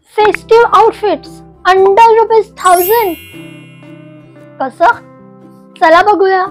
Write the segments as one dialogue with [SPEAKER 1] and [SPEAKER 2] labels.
[SPEAKER 1] Festive outfits under ₹1000. कसं? चला बघूया.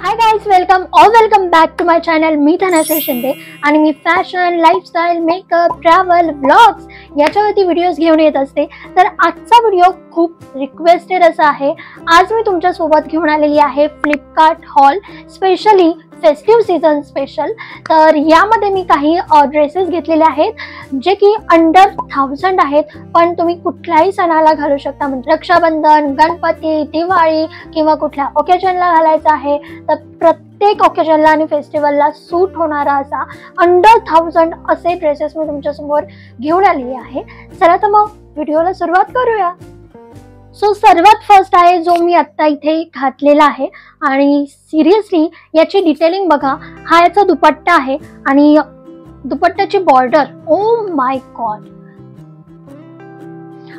[SPEAKER 1] Hi guys, welcome back to my channel. मी धनश्री शिंदे आणि मी fashion, lifestyle, makeup, travel, vlogs याच्यावरती व्हिडिओज घेऊन येत असते. तर आजचा व्हिडिओ खूप रिक्वेस्टेड असा आहे. आज मी तुमच्यासोबत घेऊन आलेली आहे Flipkart hall, specially festive season special. तर यामध्ये मी काही ड्रेसेस घेतलेले आहेत जे की अंडर 1000 आहेत, पण तुम्ही कुठल्याही सणाला घालू शकता. म्हणजे रक्षाबंधन, गणपती, दिवाळी किंवा कुठल्या ओकेजनला घालायचं आहे तर प्रत्येक ओकेजनला आणि फेस्टिवलला सूट होणारा असा अंडर 1000 असे ड्रेसेस मी तुमच्यासमोर घेऊन आलेली आहे. चला तर मग व्हिडिओला सुरुवात करूया. सो सर्वात फर्स्ट आहे जो मी आत्ता इथे घातलेला आहे आणि सिरियसली याची डिटेलिंग बघा. हा याचा दुपट्टा आहे आणि दुपट्ट्याची बॉर्डर, ओ माय गॉड,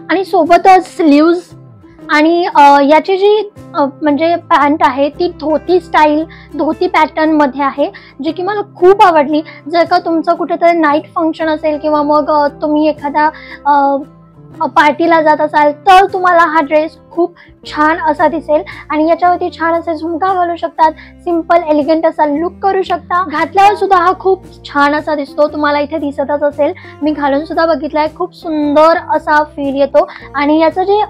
[SPEAKER 1] आणि सोबतच स्लीव्ज आणि याची जी म्हणजे पॅन्ट आहे ती धोती स्टाईल, धोती पॅटर्न मध्ये आहे, जी की मला खूप आवडली. जर का तुमचं कुठेतरी नाईट फंक्शन असेल किंवा मग तुम्ही एखादा पार्टीला जात असाल तर तुम्हाला हा ड्रेस खूप छान असा दिसेल. आणि याच्यावरती छान असे झुमका घालू शकतात, सिंपल एलिगंट असा लुक करू शकता. घातल्यावर सुद्धा हा खूप छान असा दिसतो. तुम्हाला इथे दिसतच असेल, मी घालून सुद्धा बघितलाय. खूप सुंदर असा फील येतो आणि याचं जे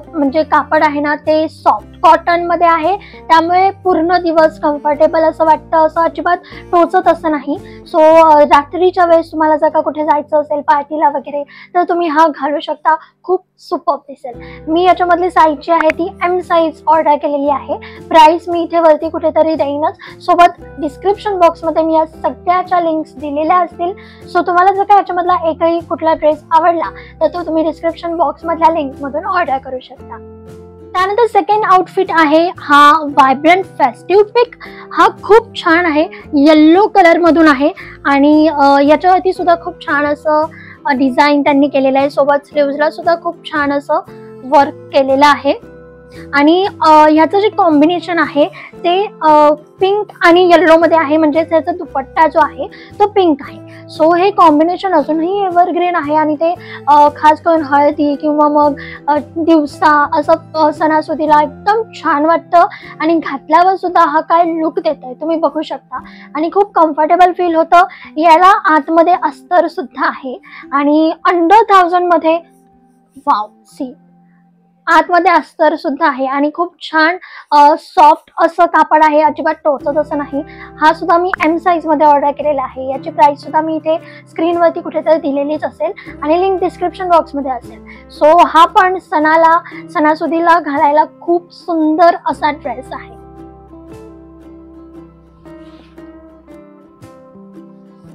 [SPEAKER 1] म्हणजे कापड आहे ना ते सॉफ्ट कॉटन मध्ये आहे, त्यामुळे पूर्ण दिवस कम्फर्टेबल असं वाटतं. असं अजिबात टोचत असं नाही. सो रात्रीच्या वेळेस तुम्हाला जर का कुठे जायचं असेल पार्टीला वगैरे तर तुम्ही हा घालू शकता. खूप सुपर्ब दिसेल. मी याच्यामधली साईज जी आहे ती M साईज ऑर्डर केलेली आहे. प्राइस मी इथे वरती कुठेतरी देईनच. सोबत डिस्क्रिप्शन बॉक्स मध्ये मी या सगळ्याच्या लिंक्स दिलेल्या असतील. सो तुम्हाला जर का याच्यामधला एकही कुठला ड्रेस आवडला तर तो तुम्ही डिस्क्रिप्शन बॉक्स मधल्या लिंक मधून ऑर्डर करू शकता. त्यानंतर सेकंड आउटफिट आहे हा व्हायब्रंट फेस्टिव्ह पिक. हा खूप छान आहे, येल्लो कलर मधून आहे आणि याच्यावरती सुद्धा खूप छान असं डिझाईन त्यांनी केलेलं आहे. सोबत स्लीव्हजला सुद्धा खूप छान असं वर्क केलेलं आहे आणि ह्याचं जे कॉम्बिनेशन आहे ते पिंक आणि येल्लो मध्ये आहे. म्हणजे त्याचा दुपट्टा जो आहे तो पिंक आहे. सो हे कॉम्बिनेशन अजूनही एव्हरग्रीन आहे आणि ते खास करून हळदी किंवा मग दिवसा असं सणासुदीला एकदम छान वाटतं. आणि घातल्यावर सुद्धा हा काय लुक देत आहे तुम्ही बघू शकता आणि खूप कम्फर्टेबल फील होतं. याला आतमध्ये अस्तर सुद्धा आहे आणि अंडर 1000 मध्ये वाव, सी आतमध्ये अस्तर सुद्धा आहे आणि खूप छान सॉफ्ट असं कापड आहे, अजिबात टोचत असं नाही. हा सुद्धा मी M साईज मध्ये ऑर्डर केलेला आहे. याची प्राइस सुद्धा मी इथे स्क्रीनवरती कुठेतरी दिलेलीच असेल आणि लिंक डिस्क्रिप्शन बॉक्स मध्ये असेल. सो हा पण सणासुदीला घालायला खूप सुंदर असा ड्रेस आहे.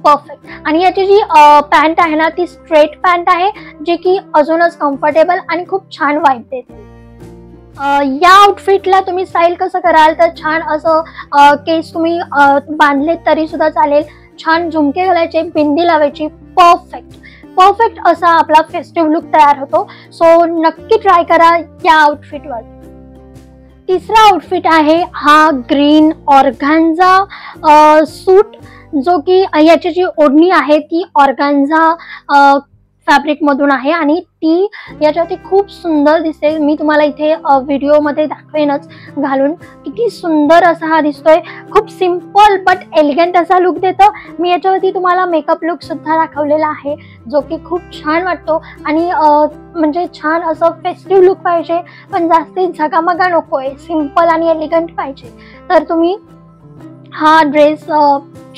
[SPEAKER 1] परफेक्ट. आणि याची जी पॅन्ट आहे ना ती स्ट्रेट पॅन्ट आहे, जी की अजूनच कम्फर्टेबल आणि खूप छान वाईब देते. या आउटफिटला तुम्ही स्टाईल कसं कराल तर छान असं केस तुम्ही बांधले तरी सुद्धा चालेल. छान झुमके घालायचे, बिंदी लावायची, परफेक्ट असा आपला फेस्टिव्ह लुक तयार होतो. सो नक्की ट्राय करा या आउटफिटवर. तिसरा आउटफिट आहे हा ग्रीन ऑर्गान्झा सूट, जो की याची जी ओढणी आहे ती ऑर्गान्झा फॅब्रिक मधून आहे आणि ती याच्यावरती खूप सुंदर दिसते. मी तुम्हाला इथे व्हिडिओ मध्ये दाखवेनच घालून. किती सुंदर असा हा दिसतोय. खूप सिंपल बट एलिगंट असा लुक देतो. मी याच्यावरती तुम्हाला मेकअप लुक सुद्धा दाखवलेला आहे, जो की खूप छान वाटतो. आणि म्हणजे छान असं फेस्टिव्ह लुक पाहिजे पण जास्ती झगामगा नकोय, सिंपल आणि एलिगंट पाहिजे तर तुम्ही हा ड्रेस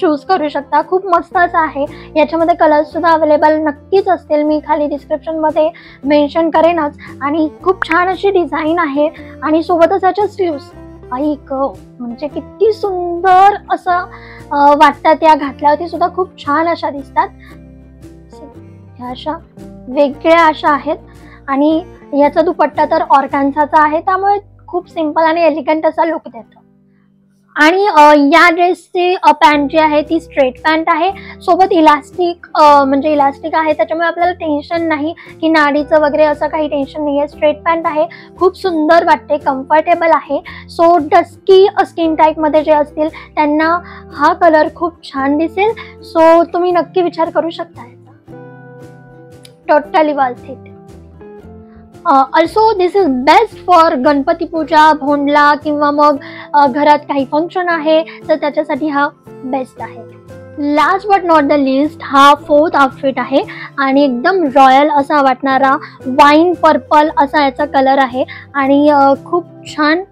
[SPEAKER 1] चूज करू शकता. खूप मस्त असा आहे. याच्यामध्ये कलर्स सुद्धा अवेलेबल नक्कीच असतील, मी खाली डिस्क्रिप्शन मध्ये मेन्शन करेनच. आणि खूप छान अशी डिझाईन आहे आणि सोबतच याच्या स्लीव्स म्हणजे किती सुंदर असं वाटतात. या घातल्यावरती सुद्धा खूप छान अशा दिसतात. ह्या अशा वेगळ्या अशा आहेत आणि याचा दुपट्टा तर ऑर्गान्झाचा आहे, त्यामुळे खूप सिंपल आणि एलिगंट असा लुक देतो. आणि या ड्रेसची पॅन्ट जी आहे ती स्ट्रेट पॅन्ट आहे. सोबत इलास्टिक म्हणजे इलास्टिक आहे, त्याच्यामुळे आपल्याला टेन्शन नाही की नाडीचं वगैरे असं काही टेन्शन नाही आहे. स्ट्रेट पॅन्ट आहे, खूप सुंदर वाटते, कम्फर्टेबल आहे. सो डस्की स्किन टाईपमध्ये जे असतील त्यांना हा कलर खूप छान दिसेल. सो तुम्ही नक्की विचार करू शकता. Totally worth it. Also this is best for Ganpati puja, Bhondla किंवा मग घरात काही फंक्शन आहे तर त्याच्यासाठी हा बेस्ट आहे. Last but not the list हा 4th आउटफिट आहे आणि एकदम रॉयल असा वाटणारा वाईन पर्पल असा याचा कलर आहे आणि खूप छान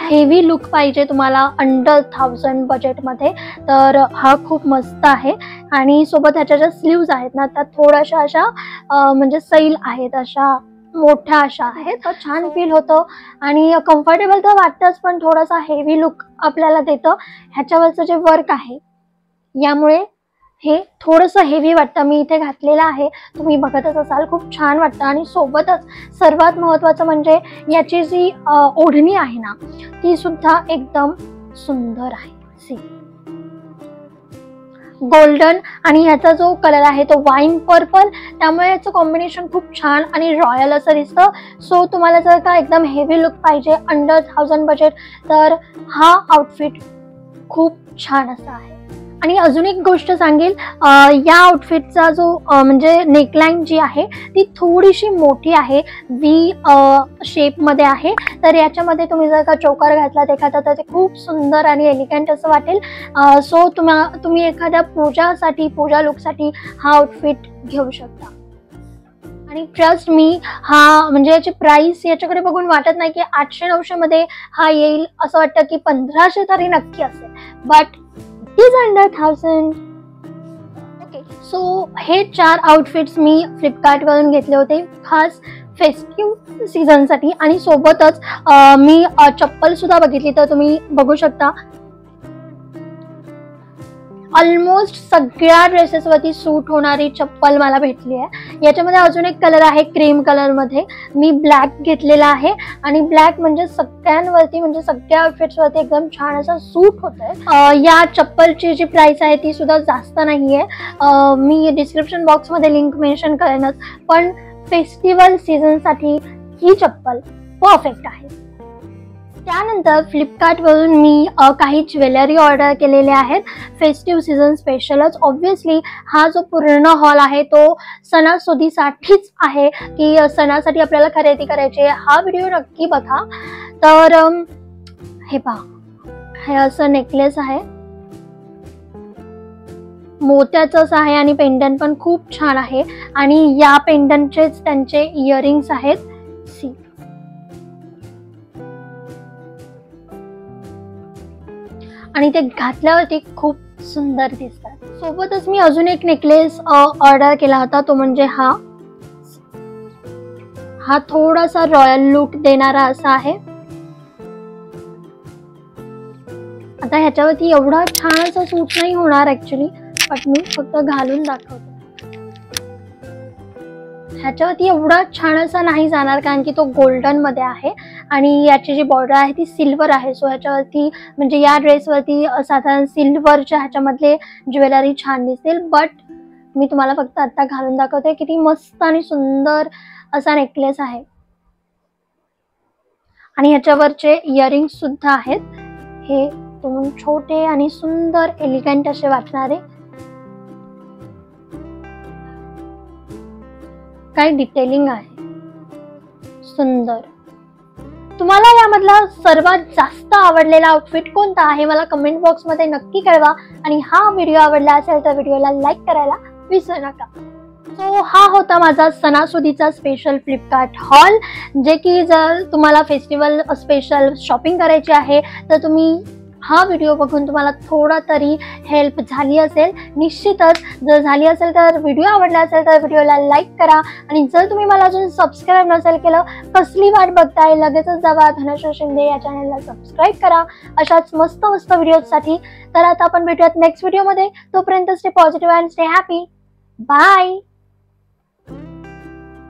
[SPEAKER 1] हेवी लुक पाहिजे तुम्हाला अंडर 1000 बजेटमध्ये तर हा खूप मस्त आहे. आणि सोबत ह्याच्या ज्या स्लीव्ज आहेत ना त्या थोड्याशा अशा म्हणजे सैल आहेत, अशा मोठ्या अशा आहेत, तर छान फील होतं आणि कम्फर्टेबल तर वाटतंच पण थोडासा हेवी लुक आपल्याला देतं. ह्याच्यावरचं जे वर्क आहे यामुळे हे थोडंसं हेवी वाटतं. मी इथे घातलेलं आहे, तुम्ही बघतच असाल, खूप छान वाटतं. आणि सोबतच सर्वात महत्त्वाचं म्हणजे याची जी ओढणी आहे ना ती सुद्धा एकदम सुंदर आहे. सी गोल्डन आणि ह्याचा जो कलर आहे तो वाईन पर्पल, त्यामुळे याचं कॉम्बिनेशन खूप छान आणि रॉयल असं दिसतं. सो तुम्हाला जर का एकदम हेवी लुक पाहिजे अंडर 1000 बजेट तर हा आउटफिट खूप छान असा आहे. आणि अजून एक गोष्ट सांगेल, या आउटफिटचा जो म्हणजे नेकलाईन जी आहे ती थोडीशी मोठी आहे, व्ही शेपमध्ये आहे. तर याच्यामध्ये तुम्ही जर का चोकर घातलात एखादा तर ते खूप सुंदर आणि एलिगंट असं वाटेल. सो तुम्ही एखाद्या पूजा लुकसाठी हा आउटफिट घेऊ शकता. आणि ट्रस्ट मी, हा म्हणजे याची प्राइस याच्याकडे बघून वाटत नाही की 800-900 मध्ये हा येईल, असं वाटतं की 1500 तरी नक्की असेल, but is under 1000. Okay, so हे 4 आउटफिट्स मी फ्लिपकार्टवरून घेतले होते खास फेस्टिव्ह सीझनसाठी. आणि सोबतच मी चप्पल सुद्धा बघितली, तर तुम्ही बघू शकता ऑलमोस्ट सगळ्या ड्रेसेसवरती सूट होणारी चप्पल मला भेटली आहे. याच्यामध्ये अजून एक कलर आहे क्रीम कलरमध्ये, मी ब्लॅक घेतलेला आहे आणि ब्लॅक म्हणजे सगळ्यांवरती म्हणजे सगळ्या आउटफिट्सवरती एकदम छान असं सूट होतंय. या चप्पलची जी प्राइस आहे ती सुद्धा जास्त नाही आहे, मी डिस्क्रिप्शन बॉक्समध्ये लिंक मेन्शन करेनच, पण फेस्टिवल सीझनसाठी ही चप्पल परफेक्ट आहे. त्यानंतर फ्लिपकार्टवरून मी काही ज्वेलरी ऑर्डर केलेले आहेत फेस्टिव्ह सीझन स्पेशलच. ऑब्व्हियसली हा जो पूर्ण हॉल आहे तो सणासुदीसाठीच आहे, की सणासाठी आपल्याला खरेदी करायची, हा व्हिडिओ नक्की बघा. तर हे पहा, हे असं नेकलेस आहे, मोत्याचंच आहे आणि पेंडंट पण खूप छान आहे. आणि या पेंडंटचेच त्यांचे इयरिंग्स आहेत. सी आणि ते घातल्यावरती खूप सुंदर दिसतात. सोबतच मी अजून एक नेकलेस ऑर्डर केला होता, तो म्हणजे हा थोडासा रॉयल लुक देणारा असा आहे. आता ह्याच्यावरती एवढा छान असं सूट नाही होणार ऍक्च्युली, पण मी फक्त घालून दाखवते. ह्याच्यावरती एवढा छान असा नाही जाणार कारण की तो गोल्डन मध्ये आहे आणि याची जी बॉर्डर आहे ती सिल्वर आहे. सो ह्याच्यावरती म्हणजे या ड्रेसवरती साधारण सिल्वरच्या ह्याच्यामधले ज्वेलरी छान दिसतील. बट मी तुम्हाला फक्त आता घालून दाखवते, किती मस्त आणि सुंदर असा नेकलेस आहे. आणि ह्याच्यावरचे इयरिंग्स सुद्धा आहेत, हे दोन छोटे आणि सुंदर एलिगंट असे वाटणारे. काय डिटेलिंग आहे, सुंदर. तुम्हाला यामधला सर्वात जास्त आवडलेला आउटफिट कोणता आहे मला कमेंट बॉक्स मध्ये नक्की कळवा. आणि हा व्हिडिओ आवडला असेल तर व्हिडिओला लाईक करायला विसरू नका. सो हा होता माझा सणासुदीचा स्पेशल फ्लिपकार्ट हॉल, जे की जर तुम्हाला फेस्टिवल स्पेशल शॉपिंग करायची आहे तर तुम्ही हा व्हिडिओ बघून तुम्हाला थोडा तरी हेल्प झाली असेल. निश्चितच जर झाली असेल तर व्हिडिओ आवडला असेल तर व्हिडिओला लाईक करा. आणि जर तुम्ही मला अजून सबस्क्राईब नसेल केलं, कसली वाट बघताय, लगेचच जावा धनश्री शिंदे या चॅनलला सबस्क्राईब करा अशाच मस्त मस्त व्हिडिओसाठी. तर आता आपण भेटूयात नेक्स्ट व्हिडिओमध्ये. तोपर्यंत stay positive and stay happy. Bye.